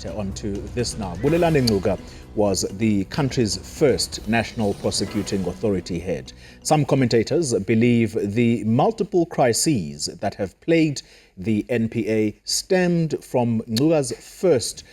Right, on to this now. Bulelani Ngcuka was the country's first national prosecuting authority head. Some commentators believe the multiple crises that have plagued the NPA stemmed from Ngcuka's first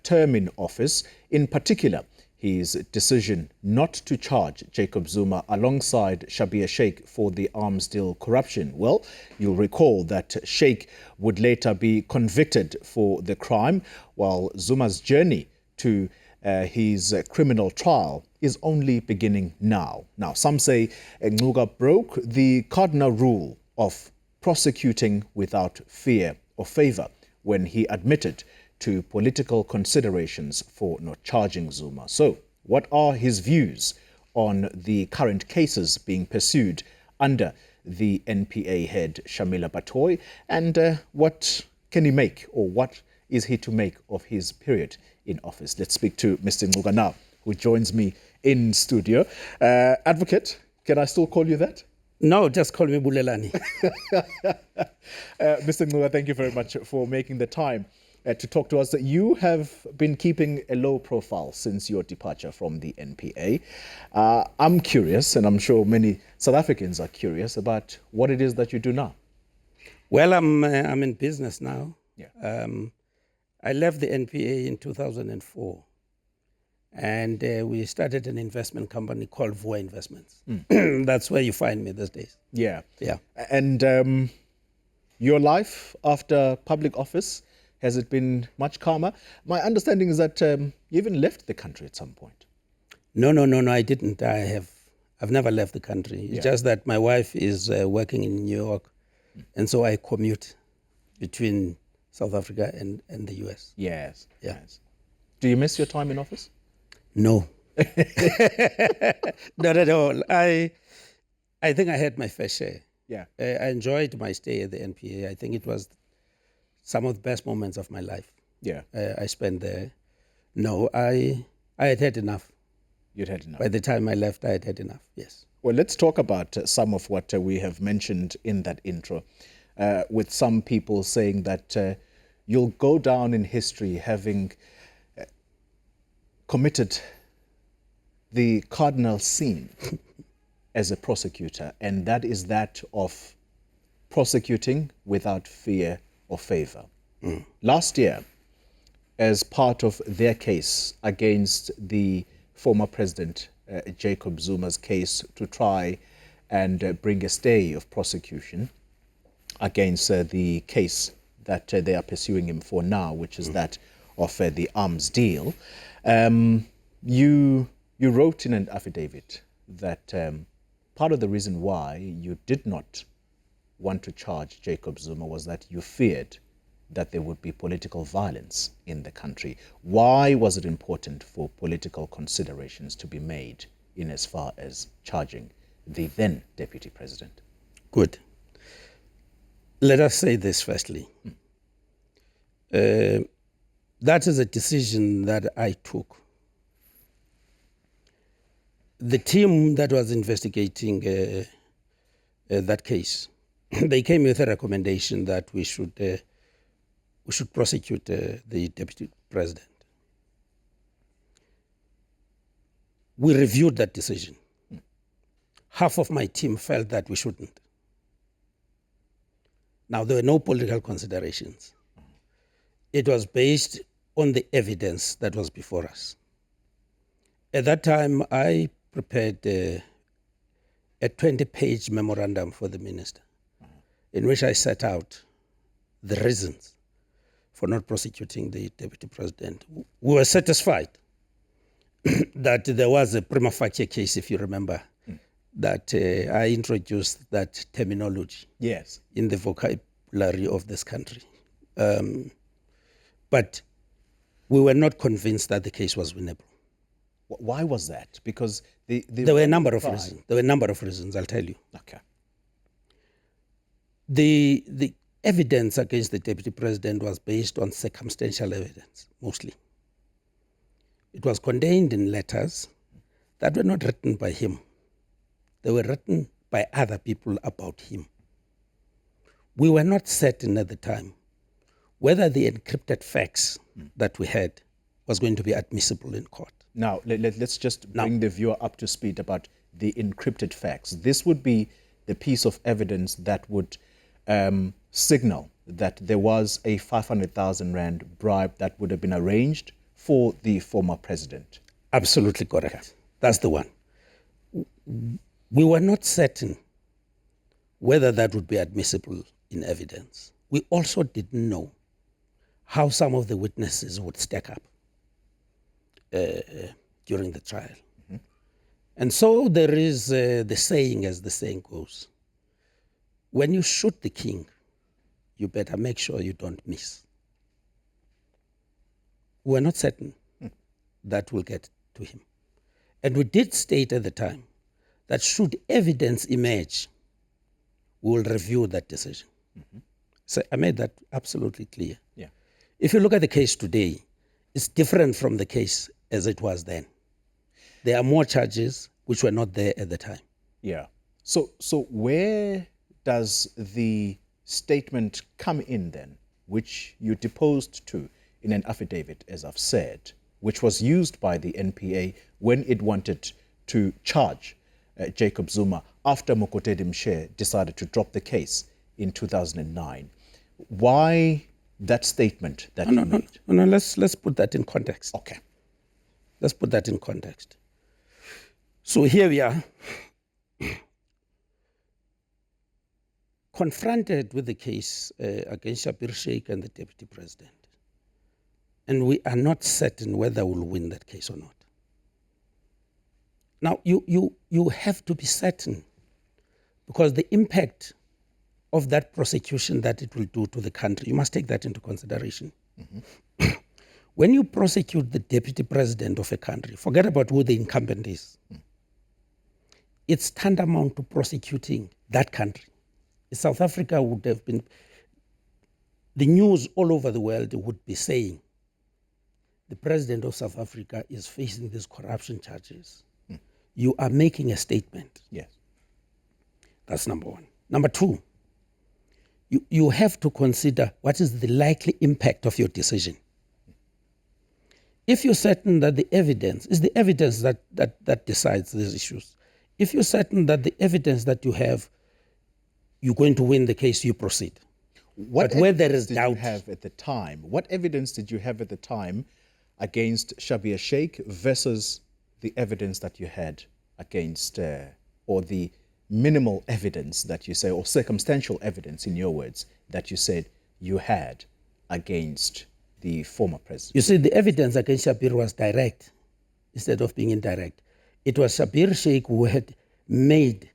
term in office, in particular his decision not to charge Jacob Zuma alongside Schabir Shaik for the arms deal corruption. Well, you'll recall that Shaik would later be convicted for the crime, while Zuma's journey to his criminal trial is only beginning now. Now, some say Ngcuka broke the cardinal rule of prosecuting without fear or favor when he admitted to political considerations for not charging Zuma. So, what are his views on the current cases being pursued under the NPA head Shamila Batoy, and what can he make, or what is he to make of his period in office? Let's speak to Mr. Ngcuka now, who joins me in studio. Advocate, can I still call you that? No, just call me Bulelani. Mr. Ngcuka, thank you very much for making the time to talk to us. You have been keeping a low profile since your departure from the NPA. I'm curious, and I'm sure many South Africans are curious about what it is that you do now. Well, I'm in business now. Yeah. I left the NPA in 2004, and we started an investment company called Voa Investments. That's where you find me these days. Yeah. Yeah. And your life after public office, has it been much calmer? My understanding is that you even left the country at some point. No, I didn't. I've never left the country. It's just that my wife is working in New York, and so I commute between South Africa and the US. Yes. Yeah. Yes. Do you miss your time in office? No. Not at all. I think I had my fair share. Yeah. I enjoyed my stay at the NPA. I think it was some of the best moments of my life. Yeah. I spent there. No, I had had enough. You'd had enough. By the time I left, I had had enough, yes. Well, let's talk about some of what we have mentioned in that intro, with some people saying that you'll go down in history having committed the cardinal sin as a prosecutor, and that is that of prosecuting without fear or favor. Last year, as part of their case against the former president, Jacob Zuma's case to try and bring a stay of prosecution against the case that they are pursuing him for now, which is that of the arms deal, you wrote in an affidavit that part of the reason why you did not want to charge Jacob Zuma was that you feared that there would be political violence in the country. Why was it important for political considerations to be made in as far as charging the then deputy president? Good. Let us say this firstly. That is a decision that I took. The team that was investigating that case, they came with a recommendation that we should prosecute the deputy president. We reviewed that decision. Half of my team felt that we shouldn't. Now, there were no political considerations. It was based on the evidence that was before us. At that time, I prepared a 20-page memorandum for the minister in which I set out the reasons for not prosecuting the deputy president. We were satisfied that there was a prima facie case, if you remember, that I introduced that terminology in the vocabulary of this country. But we were not convinced that the case was winnable. Why was that? Because there were a number of reasons. There were a number of reasons, I'll tell you. Okay. The evidence against the deputy president was based on circumstantial evidence, mostly. It was contained in letters that were not written by him. They were written by other people about him. We were not certain at the time whether the encrypted facts that we had was going to be admissible in court. Now, let's just bring the viewer up to speed about the encrypted facts. This would be the piece of evidence that would signal that there was a 500,000 rand bribe that would have been arranged for the former president. Absolutely correct. Okay. That's the one. We were not certain whether that would be admissible in evidence. We also didn't know how some of the witnesses would stack up during the trial. Mm-hmm. And so there is the saying, as the saying goes, when you shoot the king, you better make sure you don't miss. We're not certain that will get to him. And we did state at the time that should evidence emerge, we will review that decision. Mm-hmm. So I made that absolutely clear. Yeah. If you look at the case today, it's different from the case as it was then. There are more charges which were not there at the time. Yeah. So where does the statement come in then, which you deposed to in an affidavit, as I've said, which was used by the NPA when it wanted to charge Jacob Zuma after Mokotedi Mshe decided to drop the case in 2009? Why that statement that you made? No, let's put that in context. Okay. Let's put that in context. So here we are, confronted with the case against Schabir Shaik and the deputy president. And we are not certain whether we'll win that case or not. Now, you have to be certain, because the impact of that prosecution that it will do to the country, you must take that into consideration. Mm-hmm. When you prosecute the deputy president of a country, forget about who the incumbent is. It's tantamount to prosecuting that country. South Africa would have been, the news all over the world would be saying, the president of South Africa is facing these corruption charges. You are making a statement. Yes. That's number one. Number two, you have to consider what is the likely impact of your decision. If you're certain that the evidence is the evidence that decides these issues, if you're certain that the evidence that you have, you're going to win the case, you proceed. But where there is doubt, what evidence did you have at the time against Schabir Shaik versus the evidence that you had against, or the minimal evidence that you say, or circumstantial evidence, in your words, that you said you had against the former president? You see, the evidence against Schabir was direct instead of being indirect. It was Schabir Shaik who had made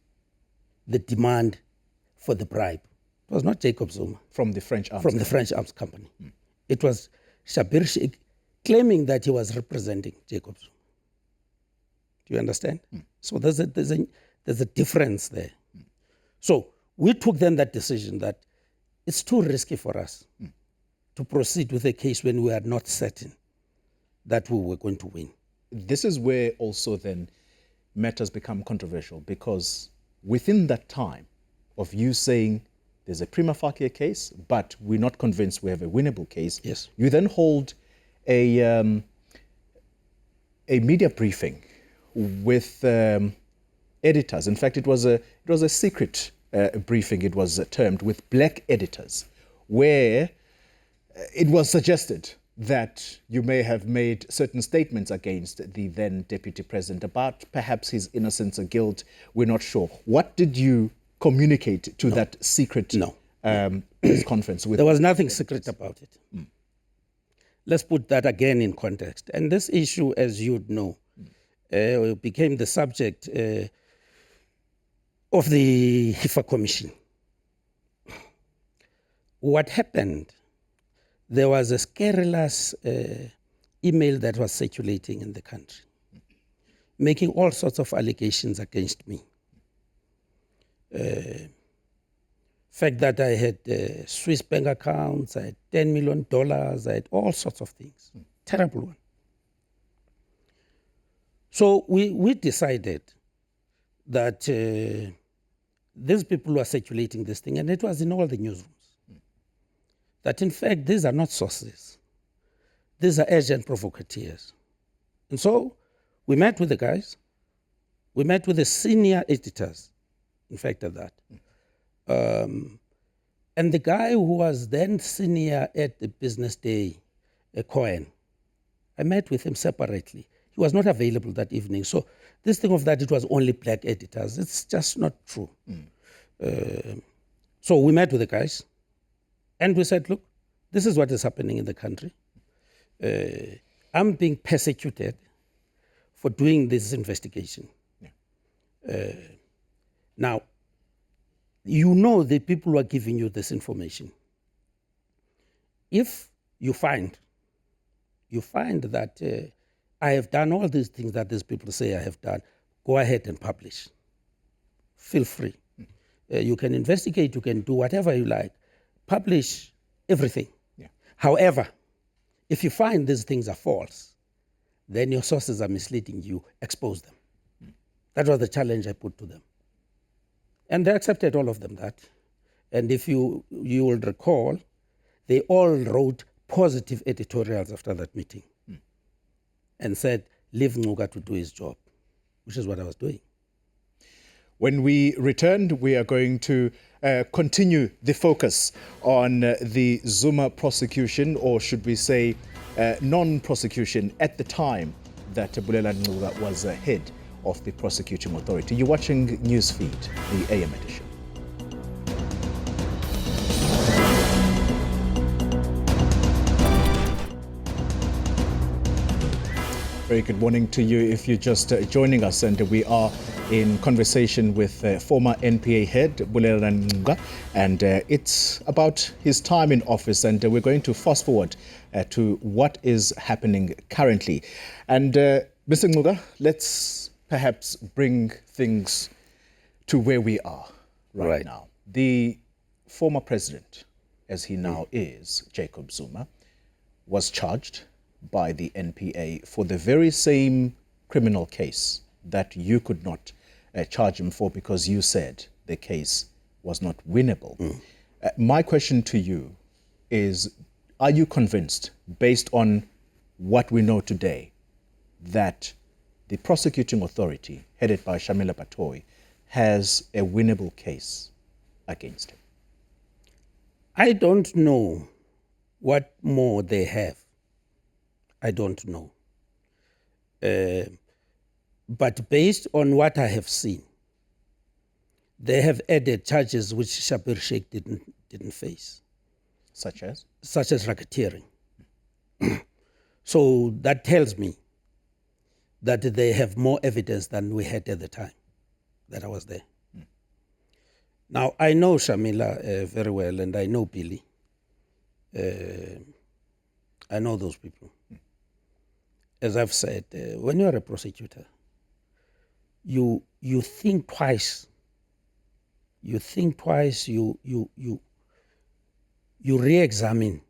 the demand for the bribe. It was not Jacob Zuma. From the French arms company. The French arms company. It was Schabir Shaik claiming that he was representing Jacob Zuma. Do you understand? So there's a difference there. So we took then that decision that it's too risky for us to proceed with a case when we are not certain that we were going to win. This is where also then matters become controversial, because within that time of you saying there's a prima facie case, but we're not convinced we have a winnable case, yes, you then hold a media briefing with editors. In fact, it was a secret briefing, it was termed, with black editors, where it was suggested that you may have made certain statements against the then deputy president about perhaps his innocence or guilt. We're not sure. What did you communicate to that secret press conference with? There was nothing secret about it. Let's put that again in context. And this issue, as you'd know, became the subject of the HIFA Commission. What happened? There was a scurrilous email that was circulating in the country, making all sorts of allegations against me. Fact that I had Swiss bank accounts, I had $10 million, I had all sorts of things. Terrible one. So we decided that these people were circulating this thing, and it was in all the newsrooms. that in fact these are not sources. These are agent provocateurs. And so we met with the guys. We met with the senior editors, in fact, at that. And the guy who was then senior at the Business Day, Cohen, I met with him separately. He was not available that evening. So this thing of that it was only black editors, it's just not true. So we met with the guys and we said, look, this is what is happening in the country. I'm being persecuted for doing this investigation. Now, you know the people who are giving you this information. If you find that I have done all these things that these people say I have done, go ahead and publish. Feel free. You can investigate, you can do whatever you like. Publish everything. Yeah. However, if you find these things are false, then your sources are misleading you, expose them. That was the challenge I put to them. And they accepted, all of them, that. And if you will recall, they all wrote positive editorials after that meeting and said, leave Ngcuka to do his job, which is what I was doing. When we returned, we are going to continue the focus on the Zuma prosecution, or should we say non-prosecution, at the time that Bulelani Ngcuka was head of the Prosecuting Authority. You're watching Newsfeed, the AM edition. Very good morning to you if you're just joining us, and we are in conversation with former NPA head Bulelani Ngcuka, and it's about his time in office, and we're going to fast forward to what is happening currently. And Mr. Ngcuka, let's perhaps bring things to where we are right now. The former president, as he now is, Jacob Zuma, was charged by the NPA for the very same criminal case that you could not charge him for because you said the case was not winnable. My question to you is, are you convinced, based on what we know today, that the Prosecuting Authority, headed by Shamila Batoyi, has a winnable case against him? I don't know what more they have. I don't know. But based on what I have seen, they have added charges which Shabir Sheikh didn't face. Such as? Such as racketeering. So that tells me that they have more evidence than we had at the time that I was there. Now, I know Shamila very well, and I know Billy. I know those people. As I've said, when you're a prosecutor, you think twice. You think twice, you re-examine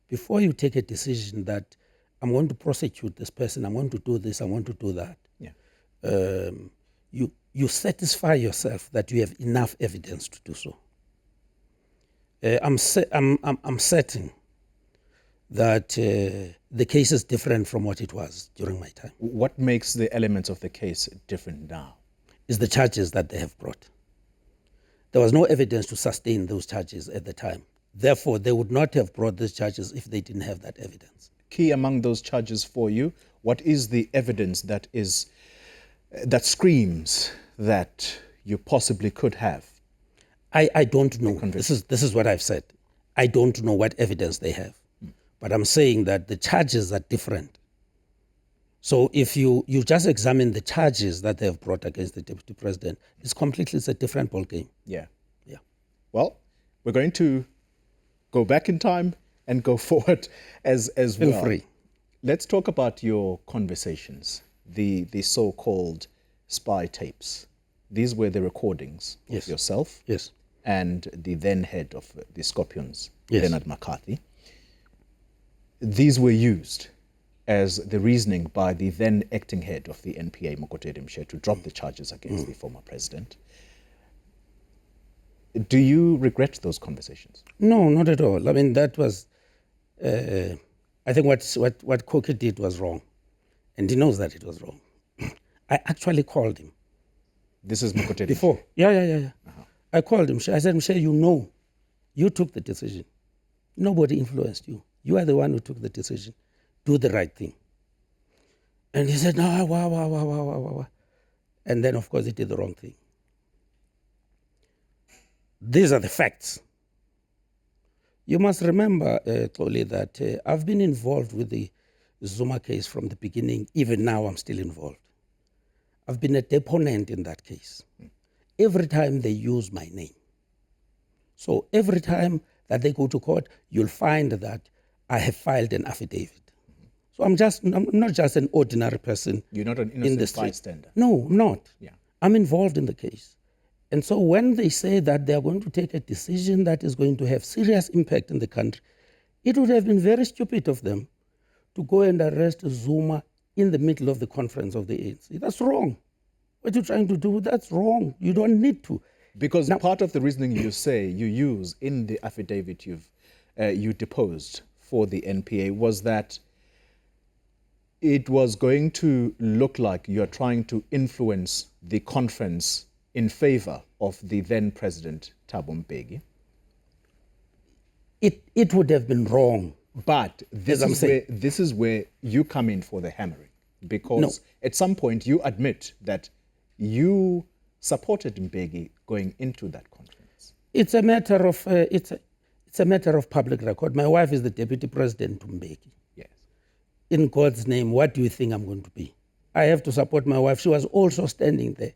before you take a decision that I'm going to prosecute this person, I'm going to do this, I want to do that. Yeah. You satisfy yourself that you have enough evidence to do so. I'm certain that the case is different from what it was during my time. What makes the elements of the case different now? Is the charges that they have brought. There was no evidence to sustain those charges at the time. Therefore, they would not have brought those charges if they didn't have that evidence. Key among those charges for you, what is the evidence that screams that you possibly could have? I don't know. This is what I've said. I don't know what evidence they have. But I'm saying that the charges are different. So if you just examine the charges that they have brought against the deputy president, it's a different ballgame. Yeah. Yeah. Well, we're going to go back in time and go forward as well. Feel free. Let's talk about your conversations, the so-called spy tapes. These were the recordings of yourself and the then head of the Scorpions, Leonard McCarthy. These were used as the reasoning by the then acting head of the NPA, Mokotedi Mshe, to drop the charges against the former president. Do you regret those conversations? No, not at all. I mean, that was, I think what Koki did was wrong. And he knows that it was wrong. I actually called him. This is Mokotedi. Before. Yeah. Uh-huh. I called him. I said, Mshe, you took the decision. Nobody influenced you. You are the one who took the decision. Do the right thing. And he said, no, wow. And then, of course, he did the wrong thing. These are the facts. You must remember, Xoli, that I've been involved with the Zuma case from the beginning. Even now, I'm still involved. I've been a deponent in that case. Every time they use my name. So every time that they go to court, you'll find that I have filed an affidavit. So I'm not just an ordinary person. You're not an innocent bystander. No, I'm not. Yeah. I'm involved in the case. And so when they say that they are going to take a decision that is going to have serious impact in the country, it would have been very stupid of them to go and arrest Zuma in the middle of the conference of the ANC. That's wrong. What you're trying to do, that's wrong. You don't need to. Because part of the reasoning you use in the affidavit you deposed for the NPA was that it was going to look like you're trying to influence the conference in favor of the then President Thabo Mbeki. It would have been wrong. But this is where you come in for the hammering. Because at some point you admit that you supported Mbeki going into that conference. It's a matter of it's a matter of public record. My wife is the deputy president to Mbeki. Yes. In God's name, what do you think I'm going to be? I have to support my wife. She was also standing there,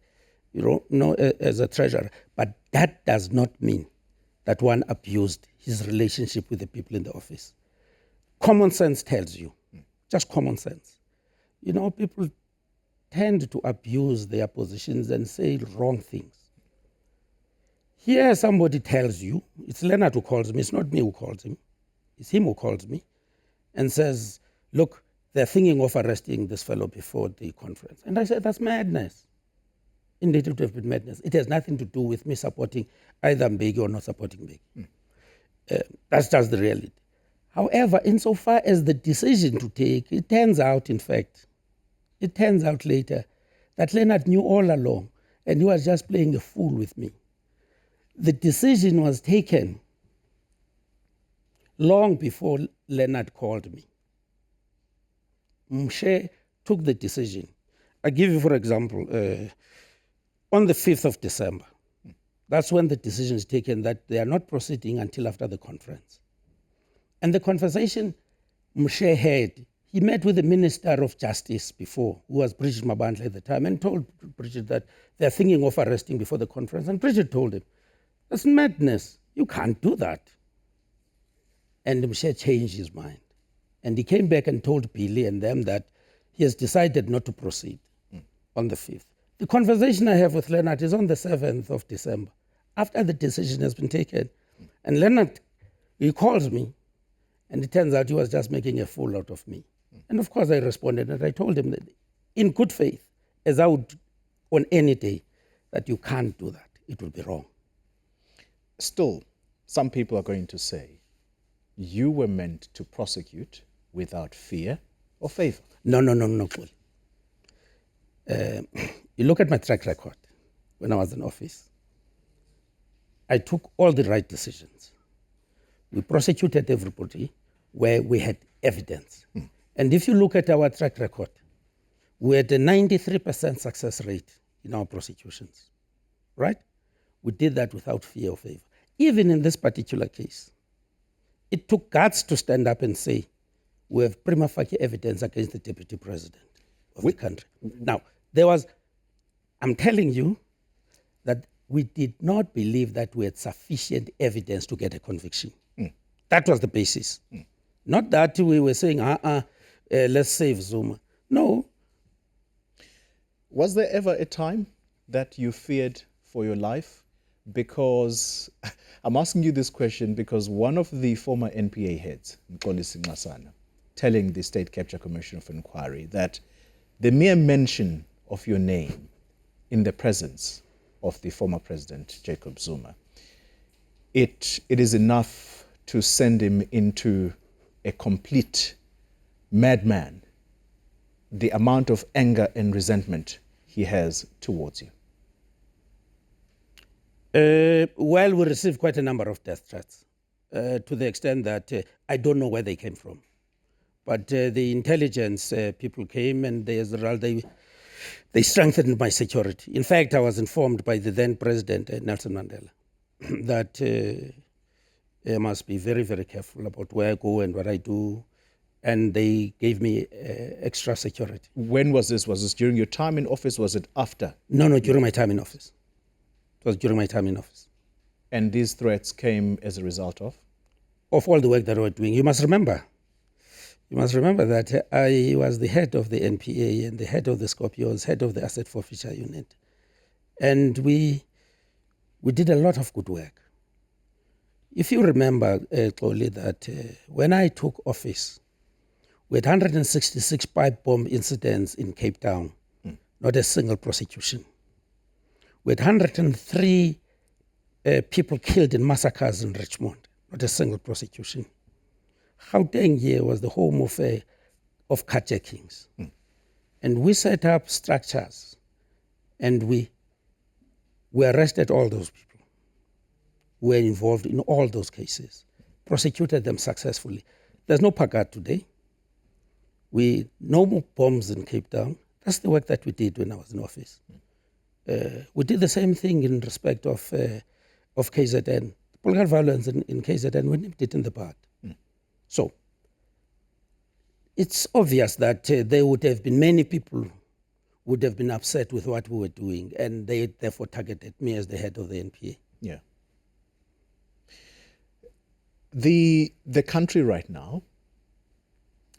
as a treasurer. But that does not mean that one abused his relationship with the people in the office. Common sense tells you, just common sense. People tend to abuse their positions and say wrong things. Here somebody tells you, it's Leonard who calls me, it's not me who calls him, it's him who calls me, and says, look, they're thinking of arresting this fellow before the conference. And I said, that's madness. Indeed, it would have been madness. It has nothing to do with me supporting either Mbeki or not supporting Mbeki. That's just the reality. However, insofar as the decision to take, it turns out later that Leonard knew all along, and he was just playing a fool with me. The decision was taken long before Leonard called me. Mshe took the decision. I give you, for example, on the 5th of December, that's when the decision is taken that they are not proceeding until after the conference. And the conversation Mshe had, he met with the Minister of Justice before, who was Bridget Mabandla at the time, and told Bridget that they're thinking of arresting before the conference. And Bridget told him, that's madness. You can't do that. And Mshe changed his mind. And he came back and told Billy and them that he has decided not to proceed on the 5th. The conversation I have with Leonard is on the 7th of December, after the decision has been taken. And Leonard, he calls me, and it turns out he was just making a fool out of me. And of course I responded, and I told him that in good faith, as I would on any day, that you can't do that. It will be wrong. Still, some people are going to say you were meant to prosecute without fear or favor. No, Paul. You look at my track record when I was in office. I took all the right decisions. We prosecuted everybody where we had evidence. And if you look at our track record, we had a 93% success rate in our prosecutions, right? We did that without fear or favor. Even in this particular case, it took guts to stand up and say, we have prima facie evidence against the deputy president of the country. Now, I'm telling you that we did not believe that we had sufficient evidence to get a conviction. That was the basis. Not that we were saying, let's save Zuma. No. Was there ever a time that you feared for your life? Because I'm asking you this question because one of the former NPA heads, Xoli Mngambi, telling the State Capture Commission of Inquiry that the mere mention of your name in the presence of the former president, Jacob Zuma, it is enough to send him into a complete madman, the amount of anger and resentment he has towards you? Well, we received quite a number of death threats, to the extent that I don't know where they came from. But the intelligence people came, and as a result, they strengthened my security. In fact, I was informed by the then President, Nelson Mandela, that I must be very, very careful about where I go and what I do. And they gave me extra security. When was this? Was this during your time in office? Was it after? No, during my time in office. It was during my time in office. And these threats came as a result of? Of all the work that we were doing. You must remember that I was the head of the NPA and the head of the Scorpions, head of the Asset Forfeiture Unit. And we did a lot of good work. If you remember, Xoli, that when I took office, we had 166 pipe bomb incidents in Cape Town, not a single prosecution. We had 103 people killed in massacres in Richmond, not a single prosecution. Gauteng here was the home of carjackings. And we set up structures, and we arrested all those people who were involved in all those cases, prosecuted them successfully. There's no Pagat today. No more bombs in Cape Town. That's the work that we did when I was in office. We did the same thing in respect of KZN. Political violence in KZN, we nipped it in the bud. So it's obvious that there would have been many people would have been upset with what we were doing, and they therefore targeted me as the head of the NPA. Yeah. The country right now,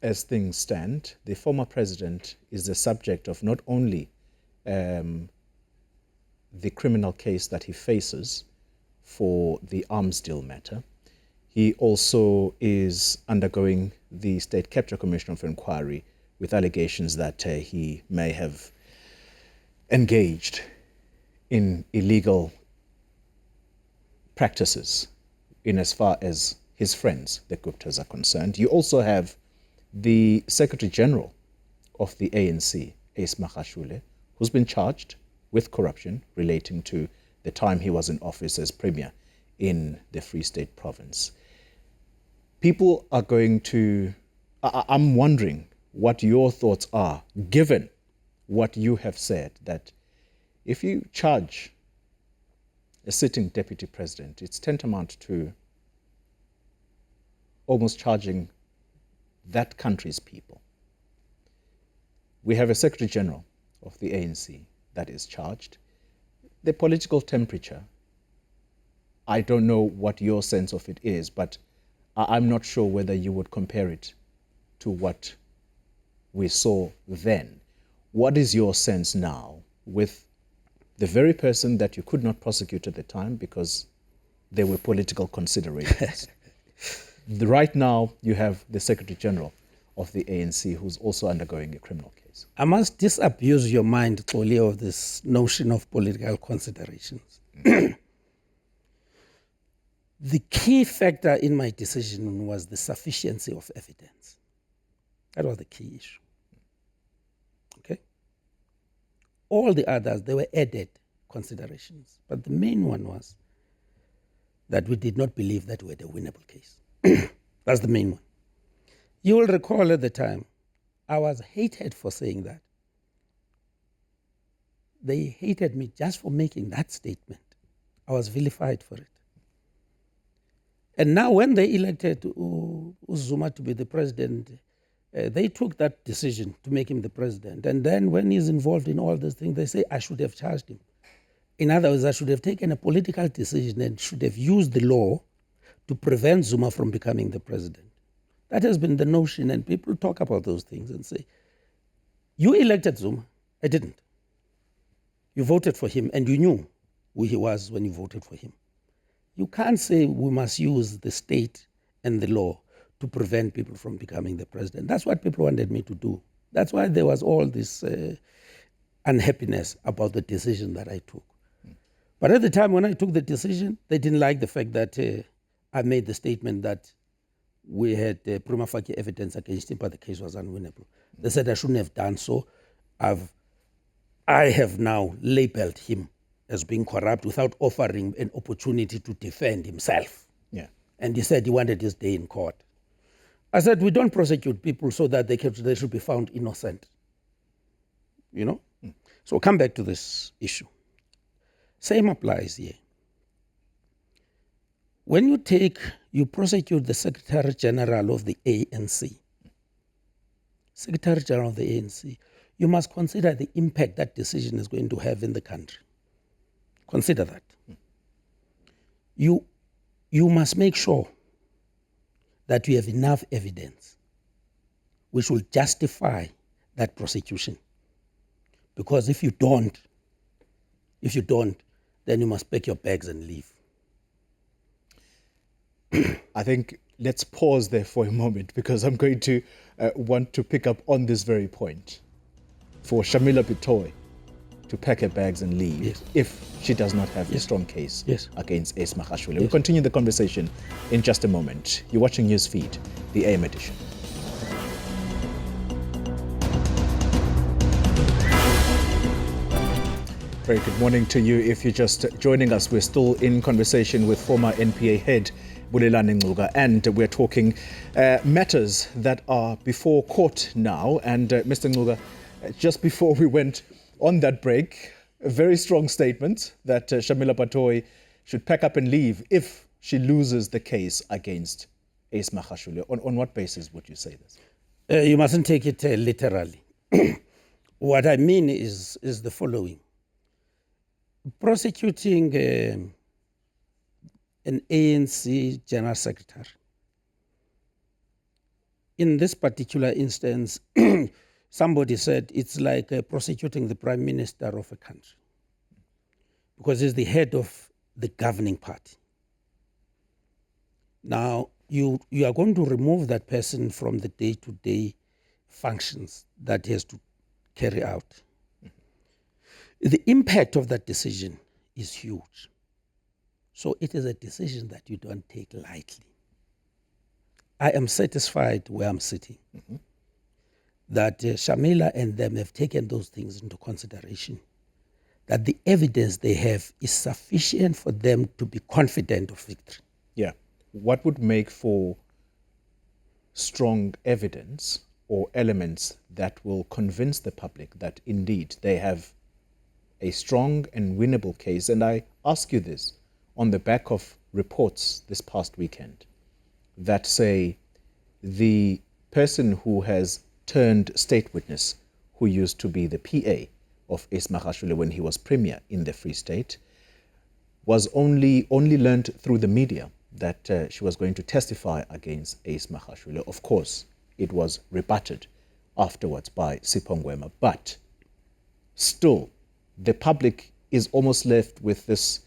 as things stand, the former president is the subject of not only the criminal case that he faces for the arms deal matter, he also is undergoing the State Capture Commission of Inquiry with allegations that he may have engaged in illegal practices in as far as his friends, the Guptas, are concerned. You also have the Secretary General of the ANC, Ace Magashule, who's been charged with corruption relating to the time he was in office as Premier in the Free State Province. People are going to... I'm wondering what your thoughts are, given what you have said, that if you charge a sitting deputy president, it's tantamount to almost charging that country's people. We have a Secretary General of the ANC that is charged. The political temperature, I don't know what your sense of it is, but I'm not sure whether you would compare it to what we saw then. What is your sense now with the very person that you could not prosecute at the time because there were political considerations? Right now, you have the Secretary General of the ANC who's also undergoing a criminal case. I must disabuse your mind, Xoli, of this notion of political considerations. The key factor in my decision was the sufficiency of evidence. That was the key issue. Okay? All the others, they were added considerations. But the main one was that we did not believe that we had a winnable case. That's the main one. You will recall at the time, I was hated for saying that. They hated me just for making that statement. I was vilified for it. And now when they elected Zuma to be the president, they took that decision to make him the president. And then when he's involved in all these things, they say, I should have charged him. In other words, I should have taken a political decision and should have used the law to prevent Zuma from becoming the president. That has been the notion, and people talk about those things and say, you elected Zuma. I didn't. You voted for him, and you knew who he was when you voted for him. You can't say we must use the state and the law to prevent people from becoming the president. That's what people wanted me to do. That's why there was all this unhappiness about the decision that I took. But at the time when I took the decision, they didn't like the fact that I made the statement that we had prima facie evidence against him, but the case was unwinnable. They said I shouldn't have done so. I have now labeled him as being corrupt without offering an opportunity to defend himself. Yeah. And he said he wanted his day in court. I said, we don't prosecute people so that they should be found innocent. You know? So come back to this issue. Same applies here. When you prosecute the Secretary General of the ANC, Secretary General of the ANC, you must consider the impact that decision is going to have in the country. Consider that. You must make sure that you have enough evidence which will justify that prosecution. Because if you don't, then you must pack your bags and leave. I think let's pause there for a moment, because I'm going to want to pick up on this very point. For Shamila Bitoy to pack her bags and leave, Yes. if she does not have a strong case Yes. against Ace Magashule. We'll continue the conversation in just a moment. You're watching Newsfeed, the AM edition. Very good morning to you. If you're just joining us, we're still in conversation with former NPA head Bulelani Ngcuka, and we're talking matters that are before court now. And Mr. Ngcuka, just before we went on that break, a very strong statement that Shamila Bitoy should pack up and leave if she loses the case against Ace Magashule. On what basis would you say this? You mustn't take it literally. What I mean is the following. Prosecuting an ANC General Secretary, in this particular instance, somebody said it's like prosecuting the Prime Minister of a country, because he's the head of the governing party. Now, you are going to remove that person from the day-to-day functions that he has to carry out. The impact of that decision is huge. So it is a decision that you don't take lightly. I am satisfied where I'm sitting, that Shamila and them have taken those things into consideration, that the evidence they have is sufficient for them to be confident of victory. Yeah. What would make for strong evidence or elements that will convince the public that indeed they have a strong and winnable case? And I ask you this on the back of reports this past weekend that say the person who has turned state witness, who used to be the PA of Ace Magashule when he was premier in the Free State, was only learned through the media that she was going to testify against Ace Magashule. Of course, it was rebutted afterwards by Sipho Ngwema, but still, the public is almost left with this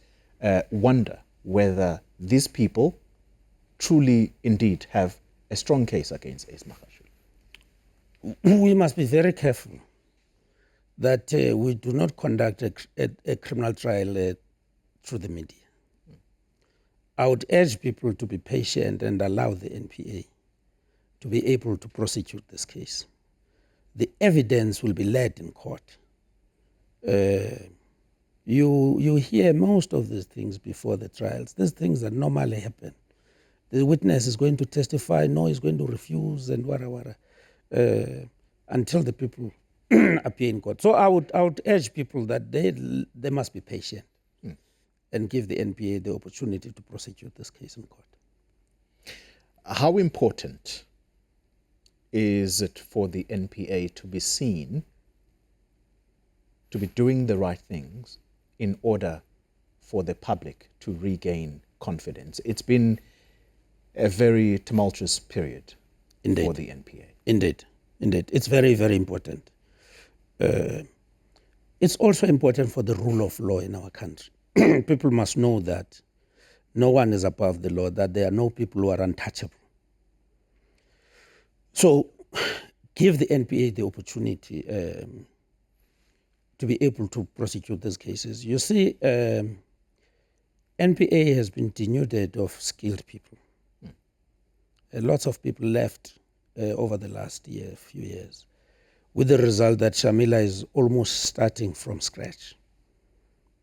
wonder whether these people truly indeed have a strong case against Ace Magashule. We must be very careful that we do not conduct a criminal trial through the media. I would urge people to be patient and allow the NPA to be able to prosecute this case. The evidence will be led in court. You hear most of these things before the trials. These things that normally happen. The witness is going to testify, no, he's going to refuse, and whatever, until the people appear in court. So I would urge people that they must be patient and give the NPA the opportunity to prosecute this case in court. How important is it for the NPA to be seen to be doing the right things in order for the public to regain confidence? It's been a very tumultuous period for the NPA. Indeed. It's very, very important. It's also important for the rule of law in our country. People must know that no one is above the law, that there are no people who are untouchable. So give the NPA the opportunity to be able to prosecute these cases. You see, NPA has been denuded of skilled people. Lots of people left over the last few years, with the result that Shamila is almost starting from scratch.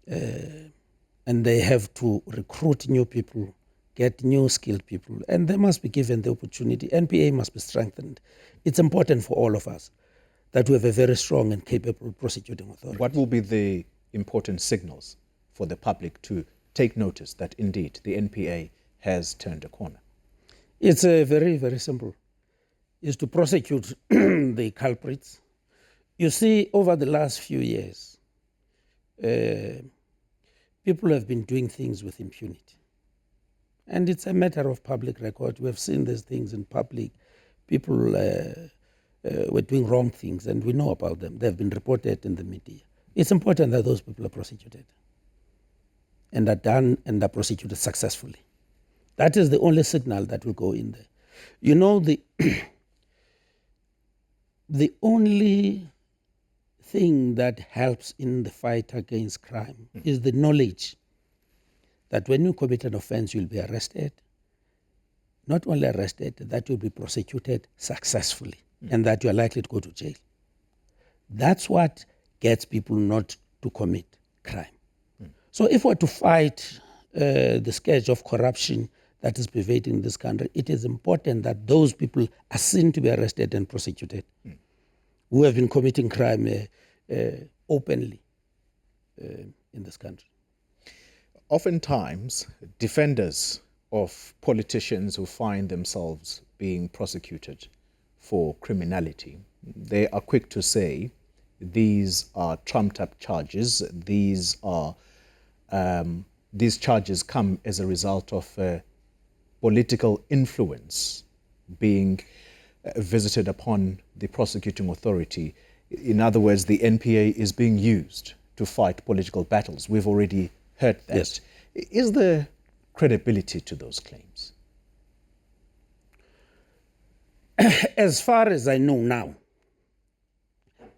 And they have to recruit new people, get new skilled people, and they must be given the opportunity. NPA must be strengthened. It's important for all of us that we have a very strong and capable prosecuting authority. What will be the important signals for the public to take notice that indeed the NPA has turned a corner? It's very, very simple. Is to prosecute the culprits. You see, over the last few years, people have been doing things with impunity. And it's a matter of public record. We have seen these things in public. People were doing wrong things, and we know about them. They've been reported in the media. It's important that those people are prosecuted and are done and are prosecuted successfully. That is the only signal that will go in there. You know, the only thing that helps in the fight against crime is the knowledge that when you commit an offense, you'll be arrested. Not only arrested, that you'll be prosecuted successfully and that you're likely to go to jail. That's what gets people not to commit crime. So if we're to fight the scourge of corruption that is pervading this country, it is important that those people are seen to be arrested and prosecuted who have been committing crime openly in this country. Oftentimes, defenders of politicians who find themselves being prosecuted for criminality, they are quick to say these are trumped-up charges. These charges come as a result of political influence being visited upon the prosecuting authority. In other words, the NPA is being used to fight political battles. We've already heard that. Yes. Is there credibility to those claims? As far as I know now,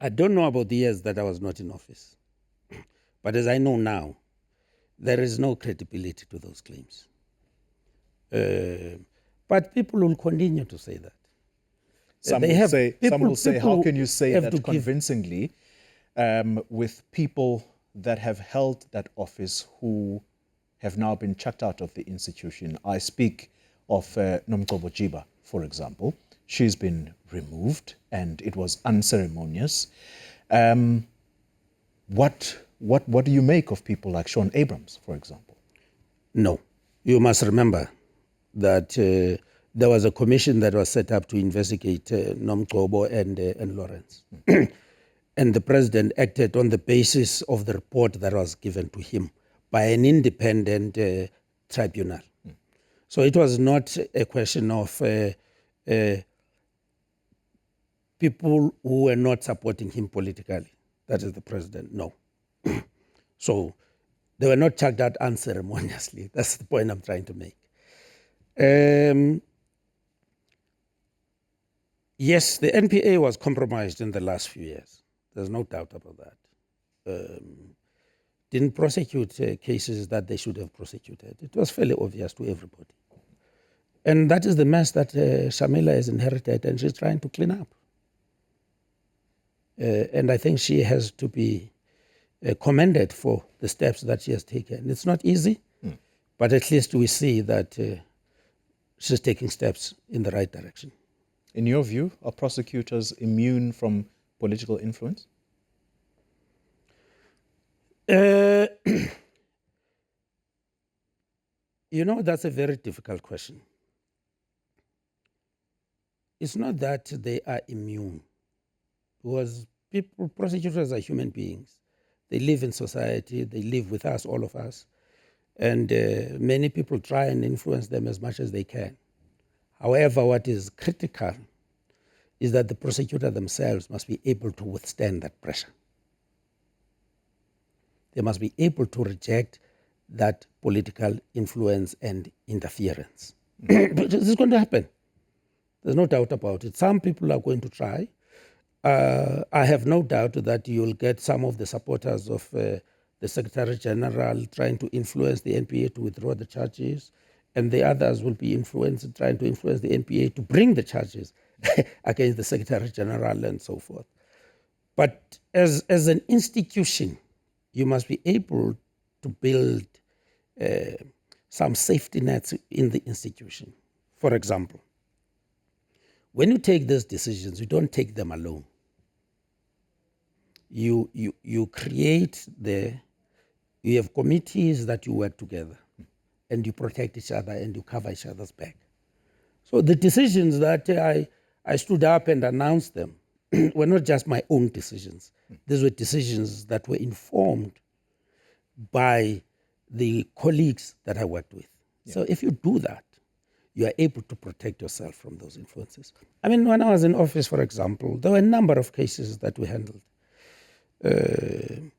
I don't know about the years that I was not in office, but as I know now, there is no credibility to those claims. But people will continue to say that. Some will say, how can you say that convincingly with people that have held that office who have now been chucked out of the institution? I speak of Ngcuka, for example. She's been removed and it was unceremonious. What do you make of people like Shaun Abrams, for example? No. You must remember that there was a commission that was set up to investigate Ngcuka and Lawrence. And the president acted on the basis of the report that was given to him by an independent tribunal. So it was not a question of people who were not supporting him politically. That is the president, no. So they were not chucked out unceremoniously. That's the point I'm trying to make. Yes, the NPA was compromised in the last few years. There's no doubt about that. Didn't prosecute cases that they should have prosecuted. It was fairly obvious to everybody. And that is the mess that Shamila has inherited and she's trying to clean up. And I think she has to be commended for the steps that she has taken. It's not easy, but at least we see that she's taking steps in the right direction. In your view, are prosecutors immune from political influence? You know, that's a very difficult question. It's not that they are immune, because prosecutors are human beings. They live in society, they live with us, all of us, and many people try and influence them as much as they can. However, what is critical is that the prosecutor themselves must be able to withstand that pressure. They must be able to reject that political influence and interference. But this is going to happen. There's no doubt about it. Some people are going to try. I have no doubt that you'll get some of the supporters of the the Secretary General trying to influence the NPA to withdraw the charges, and the others will be trying to influence the NPA to bring the charges against the Secretary General and so forth. But as an institution, you must be able to build some safety nets in the institution. For example, when you take these decisions, you don't take them alone. You create you have committees that you work together, and you protect each other and you cover each other's back. So the decisions that I stood up and announced them were not just my own decisions. These were decisions that were informed by the colleagues that I worked with. Yeah. So if you do that, you are able to protect yourself from those influences. I mean, when I was in office, for example, there were a number of cases that we handled. And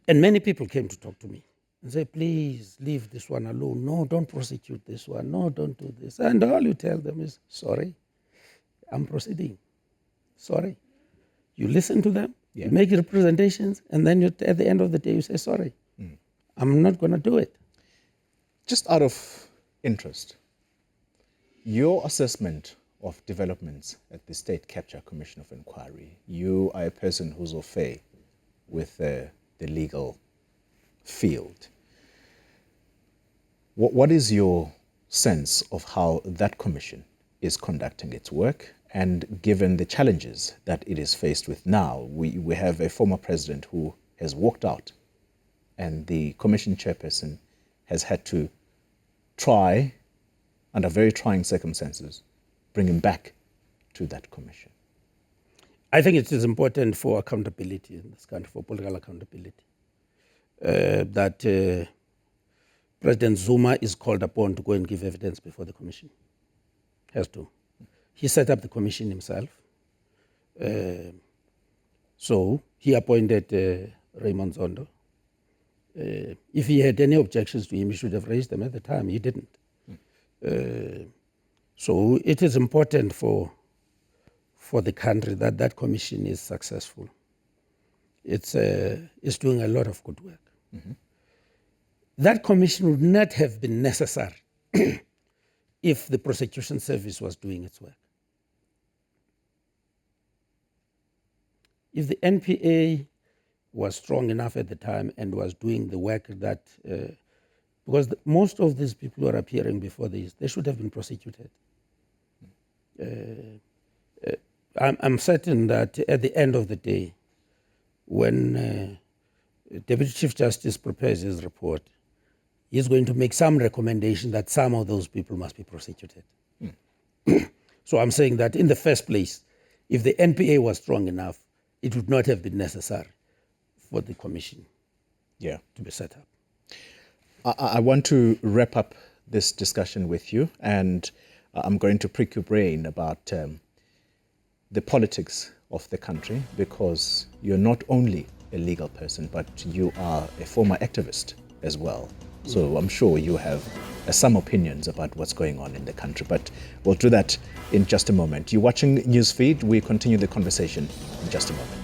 many people came to talk to me and say, please leave this one alone. No, don't prosecute this one. No, don't do this. And all you tell them is, sorry, I'm proceeding. Sorry. You listen to them, you make representations, and then at the end of the day, you say, sorry, I'm not going to do it. Just out of interest, your assessment of developments at the State Capture Commission of Inquiry, you are a person who's au fait with the legal field. What is your sense of how that commission is conducting its work? And given the challenges that it is faced with now, we have a former president who has walked out, and the commission chairperson has had to try, under very trying circumstances, bring him back to that commission. I think it is important for accountability in this country, for political accountability, that President Zuma is called upon to go and give evidence before the commission. Has to. He set up the commission himself. So he appointed Raymond Zondo. If he had any objections to him, he should have raised them at the time. He didn't. So it is important for the country that that commission is successful. It's doing a lot of good work. Mm-hmm. That commission would not have been necessary if the prosecution service was doing its work. If the NPA was strong enough at the time and was doing the work that, because most of these people who are appearing before this, they should have been prosecuted. I'm certain that at the end of the day, when Deputy Chief Justice prepares his report, he's going to make some recommendation that some of those people must be prosecuted. So I'm saying that in the first place, if the NPA was strong enough, it would not have been necessary for the commission to be set up. I want to wrap up this discussion with you, and I'm going to prick your brain about the politics of the country, because you're not only a legal person, but you are a former activist as well. So I'm sure you have some opinions about what's going on in the country, but we'll do that in just a moment. You're watching Newsfeed. We continue the conversation in just a moment.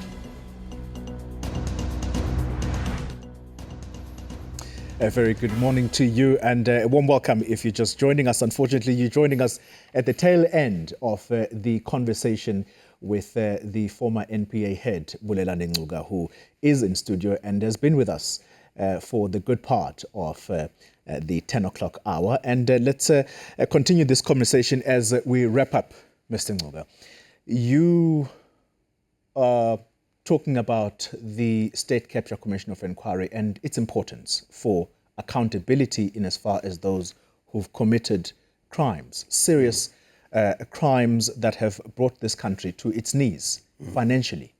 A very good morning to you, and a warm welcome if you're just joining us. Unfortunately, you're joining us at the tail end of the conversation with the former NPA head, Bulelani Ngcuka, who is in studio and has been with us for the good part of the 10 o'clock hour. And let's continue this conversation as we wrap up, Mr. Ngcuka. You are talking about the State Capture Commission of Inquiry and its importance for accountability in as far as those who've committed crimes, serious crimes that have brought this country to its knees financially.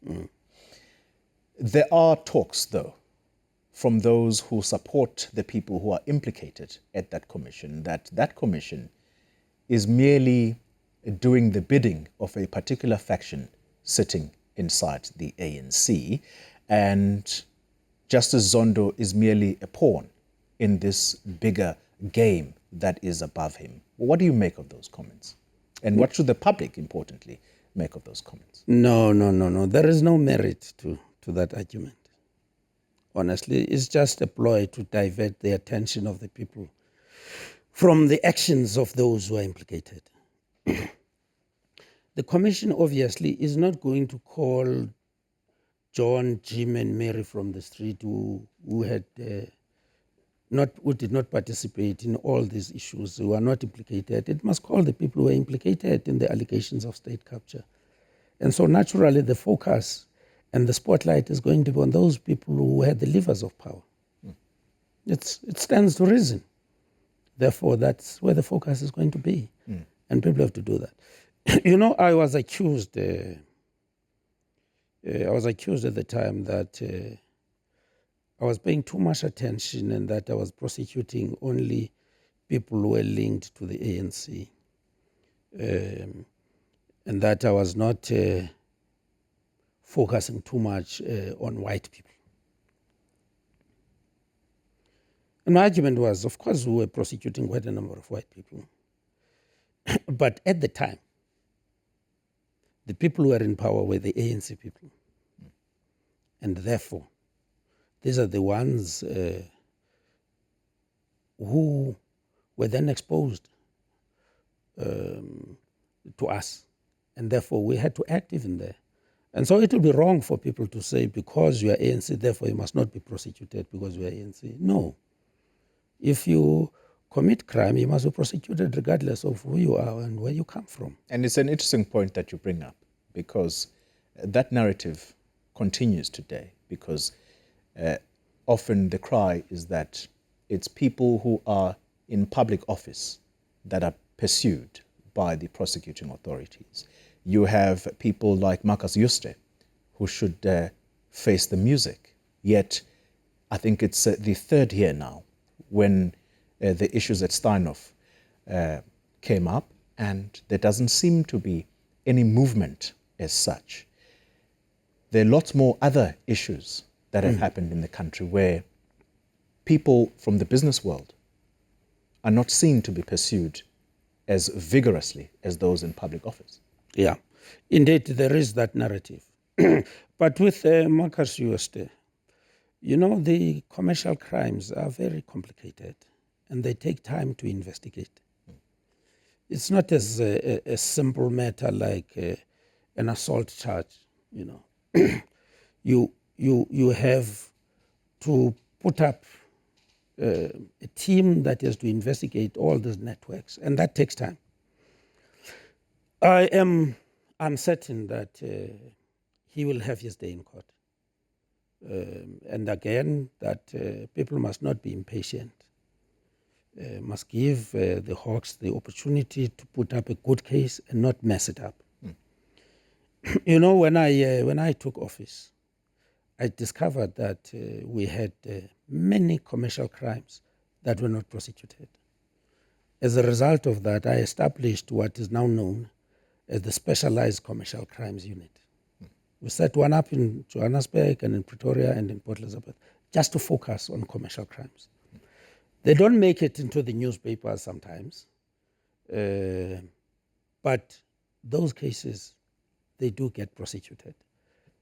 There are talks, though, from those who support the people who are implicated at that commission, that commission is merely doing the bidding of a particular faction sitting inside the ANC, and Justice Zondo is merely a pawn in this bigger game that is above him. What do you make of those comments? And what should the public, importantly, make of those comments? No. There is no merit to that argument. honestly, is just a ploy to divert the attention of the people from the actions of those who are implicated. The commission obviously is not going to call John, Jim, and Mary from the street who did not participate in all these issues, who are not implicated. It must call the people who are implicated in the allegations of state capture. And so naturally the focus and the spotlight is going to be on those people who had the levers of power. It stands to reason. Therefore, that's where the focus is going to be. And people have to do that. I was accused at the time that I was paying too much attention and that I was prosecuting only people who were linked to the ANC. And that I was not focusing too much on white people. And my argument was, of course, we were prosecuting quite a number of white people. But at the time, the people who were in power were the ANC people. And therefore, these are the ones who were then exposed to us. And therefore, we had to act even there. And so it would be wrong for people to say, because you are ANC, therefore you must not be prosecuted because you are ANC. No. If you commit crime, you must be prosecuted regardless of who you are and where you come from. And it's an interesting point that you bring up, because that narrative continues today, because often the cry is that it's people who are in public office that are pursued by the prosecuting authorities. You have people like Marcus Yuste, who should face the music. Yet, I think it's the third year now when the issues at Steinhoff came up, and there doesn't seem to be any movement as such. There are lots more other issues that have happened in the country where people from the business world are not seen to be pursued as vigorously as those in public office. Yeah, indeed, there is that narrative. But with Marcus Yuste, the commercial crimes are very complicated and they take time to investigate. It's not as a simple matter like an assault charge. You have to put up a team that has to investigate all these networks, and that takes time. I'm certain that he will have his day in court. And again, that people must not be impatient. Must give the Hawks the opportunity to put up a good case and not mess it up. When I took office, I discovered that we had many commercial crimes that were not prosecuted. As a result of that, I established what is now known as the Specialized Commercial Crimes Unit. We set one up in Johannesburg and in Pretoria and in Port Elizabeth just to focus on commercial crimes. They don't make it into the newspapers sometimes, but those cases, they do get prosecuted.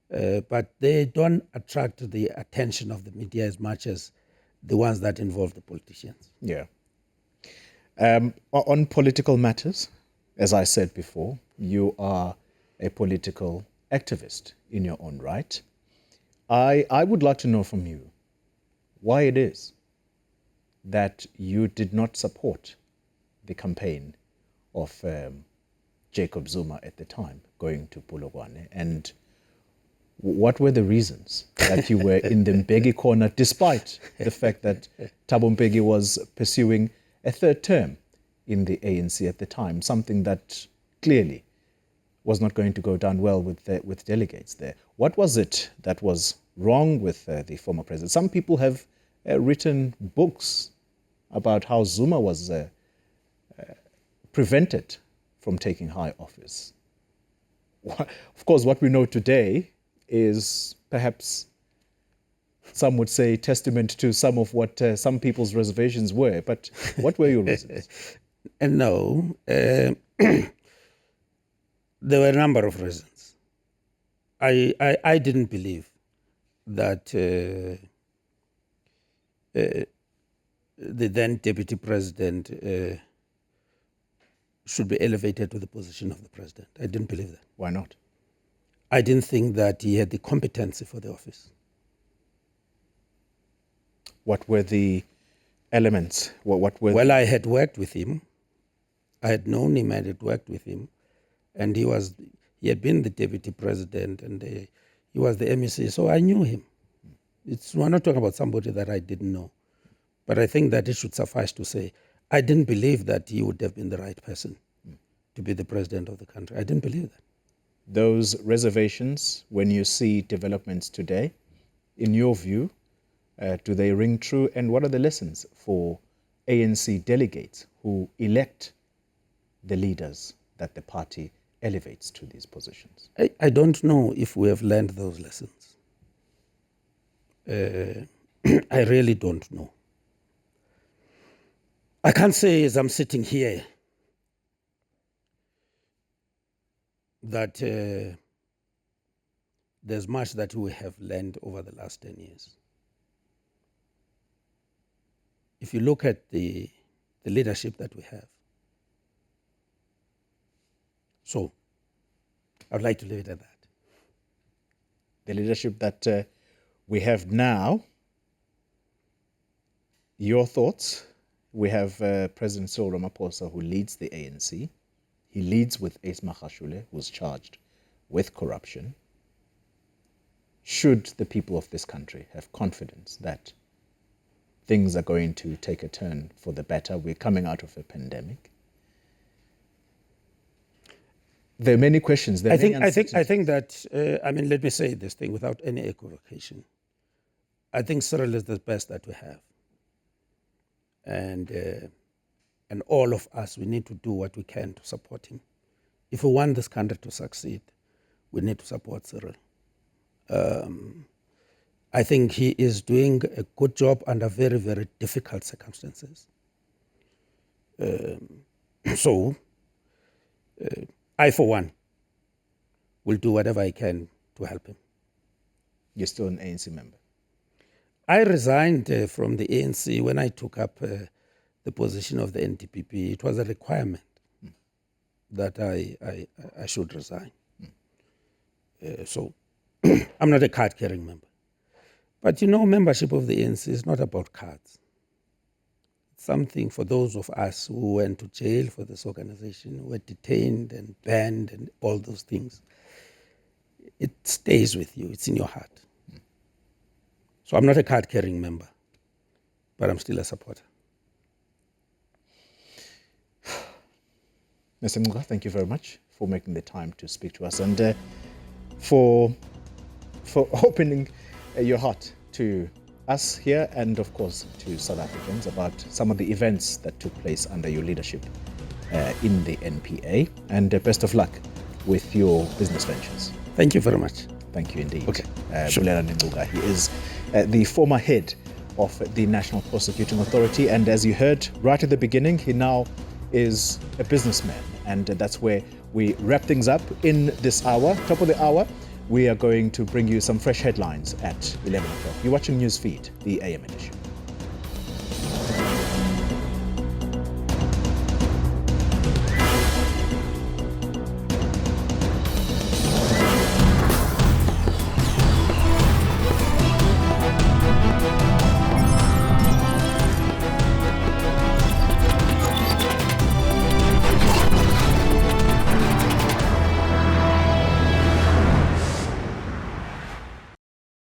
But they don't attract the attention of the media as much as the ones that involve the politicians. Yeah. On political matters, as I said before, you are a political activist in your own right. I would like to know from you why it is that you did not support the campaign of Jacob Zuma at the time, going to Bulelani, and what were the reasons that you were in the Mbeki corner, despite the fact that Thabo Mbeki was pursuing a third term in the ANC at the time, something that clearly was not going to go down well with delegates there. What was it that was wrong with the former president? Some people have written books about how Zuma was prevented from taking high office. Of course, what we know today is perhaps, some would say, testament to some of what some people's reservations were. But what were your reasons? No, there were a number of reasons. I didn't believe that the then deputy president should be elevated to the position of the president. I didn't believe that. Why not? I didn't think that he had the competency for the office. What were the elements? What were? Well, I had worked with him. I had known him. I had worked with him, and he had been the deputy president, and he was the MEC. So I knew him. We're not talking about somebody that I didn't know, but I think that it should suffice to say I didn't believe that he would have been the right person to be the president of the country. I didn't believe that. Those reservations, when you see developments today, in your view, do they ring true? And what are the lessons for ANC delegates who elect the leaders that the party elevates to these positions? I don't know if we have learned those lessons. I really don't know. I can't say as I'm sitting here that there's much that we have learned over the last 10 years. If you look at the leadership that we have, so I'd like to leave it at that. The leadership that we have now, your thoughts? We have President Cyril Ramaphosa, who leads the ANC. He leads with Ace Magashule, who's charged with corruption. Should the people of this country have confidence that things are going to take a turn for the better? We're coming out of a pandemic. There are many questions. I think that, let me say this thing without any equivocation. I think Cyril is the best that we have. And all of us, we need to do what we can to support him. If we want this country to succeed, we need to support Cyril. I think he is doing a good job under very, very difficult circumstances. I, for one, will do whatever I can to help him. You're still an ANC member? I resigned from the ANC when I took up the position of the NDPP. It was a requirement that I should resign. So I'm not a card-carrying member. But membership of the ANC is not about cards. It's something for those of us who went to jail for this organization, who were detained and banned and all those things. It stays with you. It's in your heart. So I'm not a card-carrying member, but I'm still a supporter. Mr. Ngcuka, thank you very much for making the time to speak to us and for opening your heart to us here and, of course, to South Africans about some of the events that took place under your leadership in the NPA. And best of luck with your business ventures. Thank you very much. Thank you indeed. Okay. Bulelani Ngcuka, he is the former head of the National Prosecuting Authority. And as you heard right at the beginning, he now is a businessman. And that's where we wrap things up in this hour. Top of the hour, we are going to bring you some fresh headlines at 11 o'clock. You're watching Newsfeed, the AM edition.